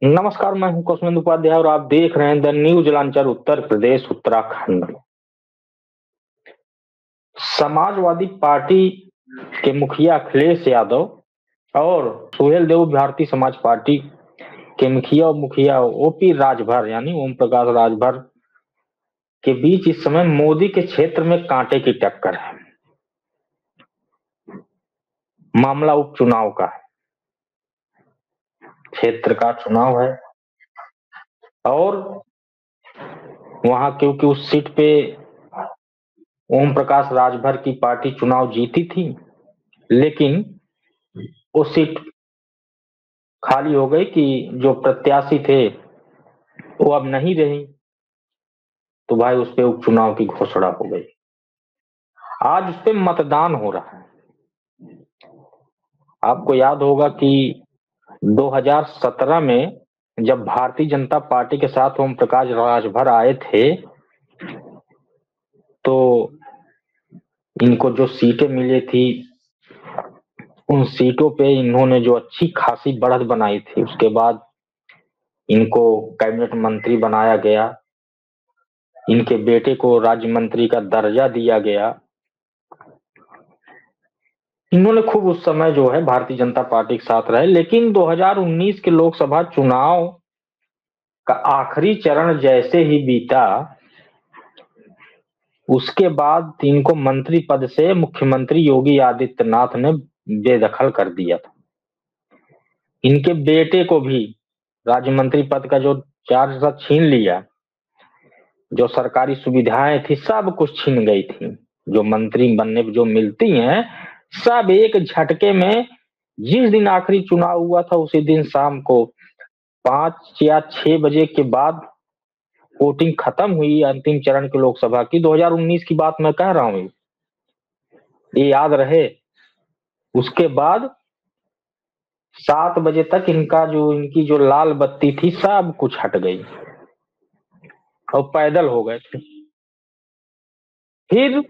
नमस्कार, मैं हूं कौशलेंद्र उपाध्याय और आप देख रहे हैं the news launcher Uttar Pradesh Uttarakhand. Samajwadi party के मुखिया अखिलेश यादव और सुहेल देव भारतीय समाज पार्टी के मुखिया ओपी राजभर यानी ओम प्रकाश राजभर के बीच इस समय मोदी के क्षेत्र में कांटे की टक्कर है। मामला उपचुनाव का है, क्षेत्र का चुनाव है और वहां क्योंकि उस सीट पे ओम प्रकाश राजभर की पार्टी चुनाव जीती थी, लेकिन वो सीट खाली हो गई कि जो प्रत्याशी थे वो अब नहीं रही, तो भाई उस पे उपचुनाव की घोषणा हो गई। आज उस पे मतदान हो रहा है। आपको याद होगा कि 2017 में जब भारतीय जनता पार्टी के साथ ओम प्रकाश राजभर आए थे, तो इनको जो सीटें मिली थी उन सीटों पे इन्होंने जो अच्छी खासी बढ़त बनाई थी, उसके बाद इनको कैबिनेट मंत्री बनाया गया, इनके बेटे को राज्य मंत्री का दर्जा दिया गया। इन्होंने खूब उस समय जो है भारतीय जनता पार्टी के साथ रहे, लेकिन 2019 के लोकसभा चुनाव का आखिरी चरण जैसे ही बीता, उसके बाद इनको मंत्री पद से मुख्यमंत्री योगी आदित्यनाथ ने बेदखल कर दिया था। इनके बेटे को भी राज्य मंत्री पद का जो चार्ज छीन लिया, जो सरकारी सुविधाएं थी सब कुछ छीन गई थी, जो मंत्री बनने जो मिलती हैं सब एक झटके में। जिस दिन आखिरी चुनाव हुआ था उसी दिन शाम को 5 या 6 बजे के बाद वोटिंग खत्म हुई अंतिम चरण की लोकसभा की। 2019 की बात मैं कह रहा हूँ, ये याद रहे। उसके बाद 7 बजे तक इनकी जो लाल बत्ती थी सब कुछ हट गई और पैदल हो गए थे। फिर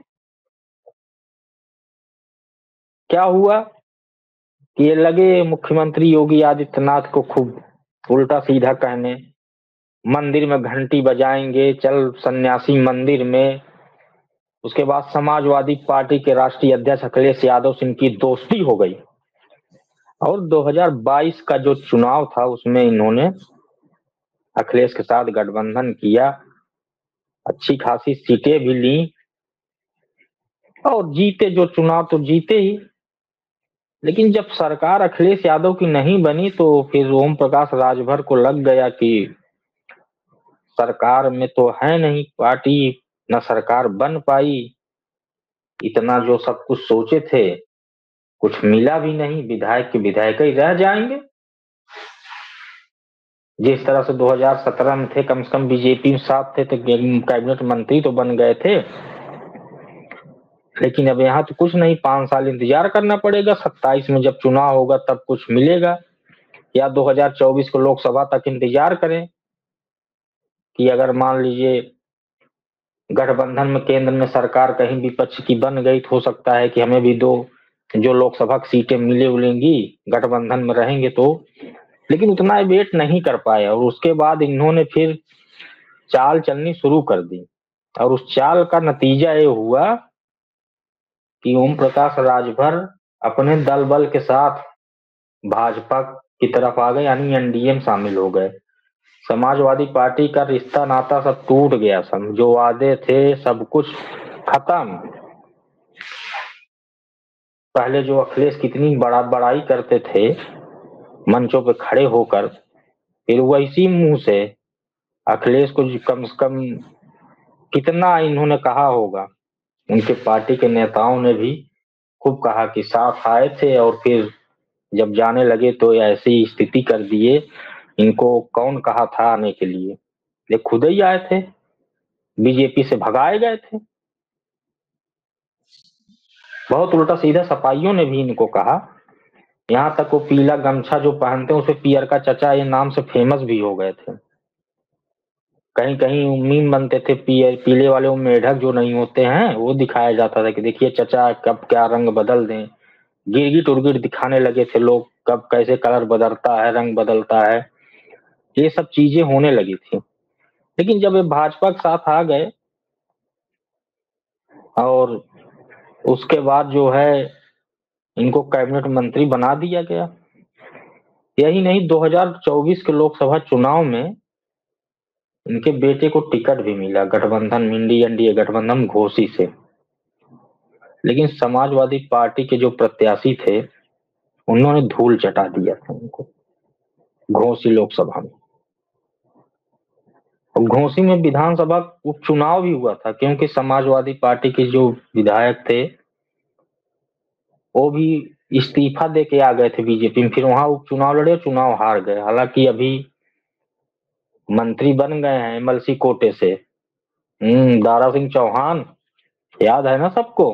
क्या हुआ कि ये लगे मुख्यमंत्री योगी आदित्यनाथ को खूब उल्टा सीधा कहने, मंदिर में घंटी बजाएंगे, चल सन्यासी मंदिर में। उसके बाद समाजवादी पार्टी के राष्ट्रीय अध्यक्ष अखिलेश यादव से इनकी दोस्ती हो गई और 2022 का जो चुनाव था उसमें इन्होंने अखिलेश के साथ गठबंधन किया, अच्छी खासी सीटें भी ली और जीते जो चुनाव, तो जीते ही। लेकिन जब सरकार अखिलेश यादव की नहीं बनी तो फिर ओम प्रकाश राजभर को लग गया कि सरकार में तो है नहीं पार्टी, न सरकार बन पाई, इतना जो सब कुछ सोचे थे कुछ मिला भी नहीं, विधायक के विधायक ही रह जाएंगे। जिस तरह से 2017 में थे, कम से कम बीजेपी में साथ थे तो कैबिनेट मंत्री तो बन गए थे, लेकिन अब यहाँ तो कुछ नहीं, 5 साल इंतजार करना पड़ेगा। 27 में जब चुनाव होगा तब कुछ मिलेगा, या 2024 को लोकसभा तक इंतजार करें कि अगर मान लीजिए गठबंधन में केंद्र में सरकार कहीं विपक्ष की बन गई तो हो सकता है कि हमें भी दो जो लोकसभा की सीटें मिलेंगी, गठबंधन में रहेंगे तो। लेकिन उतना वेट नहीं कर पाए और उसके बाद इन्होंने फिर चाल चलनी शुरू कर दी और उस चाल का नतीजा ये हुआ कि ओम प्रकाश राजभर अपने दल बल के साथ भाजपा की तरफ आ गए, यानी एनडीए में शामिल हो गए। समाजवादी पार्टी का रिश्ता नाता सब टूट गया, सब जो वादे थे सब कुछ खत्म। पहले जो अखिलेश कितनी बड़ाई करते थे मंचों पे खड़े होकर, फिर वैसी मुंह से अखिलेश को कम से कम कितना इन्होंने कहा होगा, उनके पार्टी के नेताओं ने भी खूब कहा कि साथ आए थे और फिर जब जाने लगे तो ऐसी स्थिति कर दिए। इनको कौन कहा था आने के लिए, ये खुद ही आए थे, बीजेपी से भगाए गए थे। बहुत उल्टा सीधा सपाइयों ने भी इनको कहा, यहाँ तक वो पीला गमछा जो पहनते हैं उसे पियर का चचा ये नाम से फेमस भी हो गए थे। कहीं कहीं मीम बनते थे, पीले वाले वो मेढक जो नहीं होते हैं वो दिखाया जाता था कि देखिए चचा कब क्या रंग बदल दें। गिरगिट उर्गिट दिखाने लगे थे लोग, कब कैसे कलर बदलता है, रंग बदलता है। ये सब चीजें होने लगी थी। लेकिन जब ये भाजपा के साथ आ गए और उसके बाद जो है इनको कैबिनेट मंत्री बना दिया गया। यही नहीं, 2024 के लोकसभा चुनाव में इनके बेटे को टिकट भी मिला गठबंधन, इंडी एनडीए गठबंधन घोसी से। लेकिन समाजवादी पार्टी के जो प्रत्याशी थे उन्होंने धूल चटा दिया था उनको घोसी लोकसभा में। और घोसी में विधानसभा उपचुनाव भी हुआ था, क्योंकि समाजवादी पार्टी के जो विधायक थे वो भी इस्तीफा दे के आ गए थे बीजेपी में, फिर वहां उपचुनाव लड़े, चुनाव हार गए। हालांकि अभी मंत्री बन गए हैं एमएलसी कोटे से। दारा सिंह चौहान, याद है ना सबको,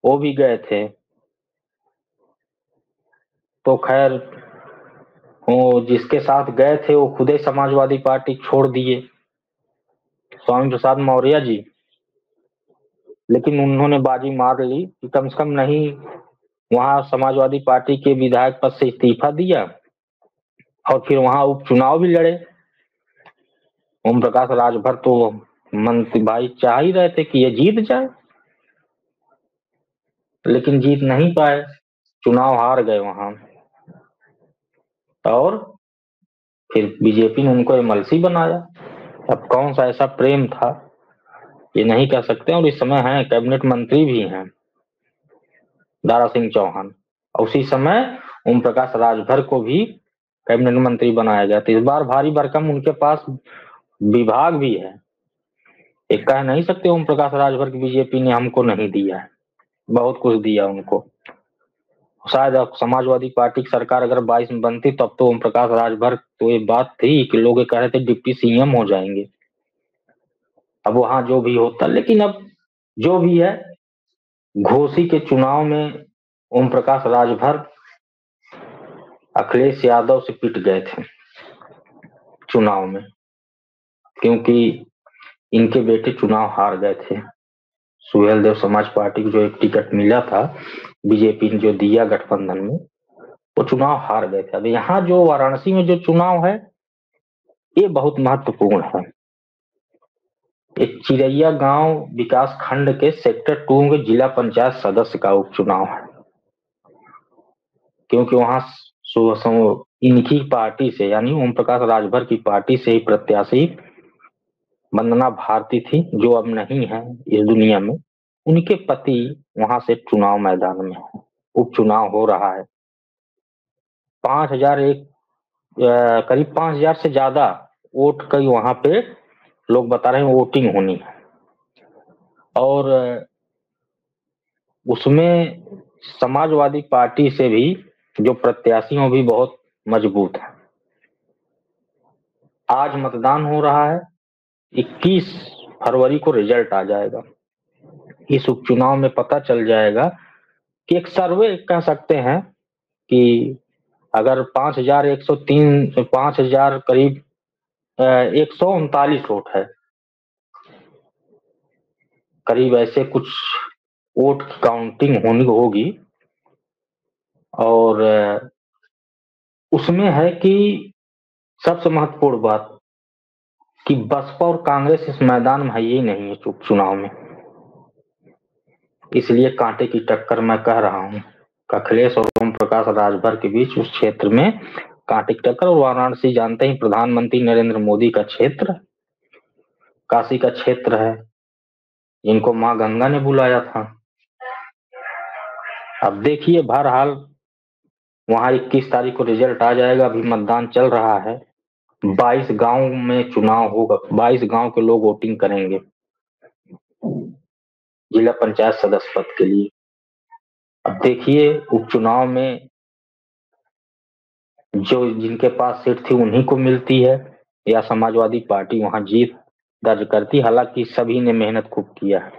वो भी गए थे। तो खैर वो जिसके साथ गए थे वो खुद ही समाजवादी पार्टी छोड़ दिए, स्वामी प्रसाद मौर्य जी। लेकिन उन्होंने बाजी मार ली कि कम से कम नहीं, वहां समाजवादी पार्टी के विधायक पद से इस्तीफा दिया और फिर वहां उपचुनाव भी लड़े। ओम प्रकाश राजभर तो मंत्री भाई चाह ही रहे थे कि ये जीत जाए, लेकिन जीत नहीं पाए, चुनाव हार गए वहां। और फिर बीजेपी ने उनको एमएलसी बनाया। अब कौन सा ऐसा प्रेम था ये नहीं कह सकते। और इस समय है कैबिनेट मंत्री भी हैं दारा सिंह चौहान। और उसी समय ओम प्रकाश राजभर को भी कैबिनेट मंत्री बनाया गया। तो इस बार भारी भरकम उनके पास विभाग भी है। एक कह नहीं सकते ओम प्रकाश राजभर की बीजेपी ने हमको नहीं दिया है, बहुत कुछ दिया उनको। शायद अब समाजवादी पार्टी की सरकार अगर 22 में बनती तब तो ओम प्रकाश राजभर, तो ये बात थी कि लोग कह रहे थे डिप्टी सीएम हो जाएंगे। अब वहां जो भी होता, लेकिन अब जो भी है, घोसी के चुनाव में ओम प्रकाश राजभर अखिलेश यादव से पिट गए थे चुनाव में, क्योंकि इनके बेटे चुनाव हार गए थे। सुहेल देव समाज पार्टी को जो एक टिकट मिला था बीजेपी ने जो दिया गठबंधन में, वो चुनाव हार गए थे। अब यहाँ जो वाराणसी में जो चुनाव है ये बहुत महत्वपूर्ण है। एक चिरैया गांव विकास खंड के सेक्टर 2 के जिला पंचायत सदस्य का उपचुनाव है, क्योंकि वहां इनकी पार्टी से यानी ओम प्रकाश राजभर की पार्टी से ही प्रत्याशी वंदना भारती थी, जो अब नहीं है इस दुनिया में। उनके पति वहां से चुनाव मैदान में है, उपचुनाव हो रहा है। 5001 करीब 5000 से ज्यादा वोट कई वहां पे लोग बता रहे हैं वोटिंग होनी है। और उसमें समाजवादी पार्टी से भी जो प्रत्याशी हैं वो भी बहुत मजबूत है। आज मतदान हो रहा है, 21 फरवरी को रिजल्ट आ जाएगा। इस उपचुनाव में पता चल जाएगा कि एक सर्वे कह सकते हैं कि अगर 5103 5000 करीब 139 वोट है करीब, ऐसे कुछ वोट की काउंटिंग होनी होगी। और उसमें है कि सबसे महत्वपूर्ण बात कि बसपा और कांग्रेस इस मैदान में है ही नहीं है चुनाव में। इसलिए कांटे की टक्कर मैं कह रहा हूं, अखिलेश और ओम प्रकाश राजभर के बीच उस क्षेत्र में कांटे की टक्कर। और वाराणसी जानते ही प्रधानमंत्री नरेंद्र मोदी का क्षेत्र, काशी का क्षेत्र है, जिनको मां गंगा ने बुलाया था। अब देखिए बहरहाल वहां 21 तारीख को रिजल्ट आ जाएगा। अभी मतदान चल रहा है, 22 गांव में चुनाव होगा, 22 गांव के लोग वोटिंग करेंगे जिला पंचायत सदस्य पद के लिए। अब देखिए उपचुनाव में जो जिनके पास सीट थी उन्हीं को मिलती है या समाजवादी पार्टी वहां जीत दर्ज करती। हालांकि सभी ने मेहनत खूब किया है।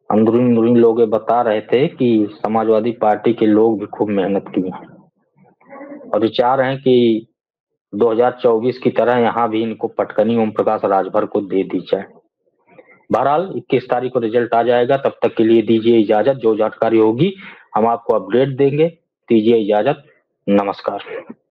अंदरूनी लोग बता रहे थे कि समाजवादी पार्टी के लोग भी खूब मेहनत किए हैं और चाह रहे हैं कि 2024 की तरह यहाँ भी इनको पटकनी ओम प्रकाश राजभर को दे दी जाए। बहरहाल 21 तारीख को रिजल्ट आ जाएगा, तब तक के लिए दीजिए इजाजत। जो जानकारी होगी हम आपको अपडेट देंगे। दीजिए इजाजत, नमस्कार।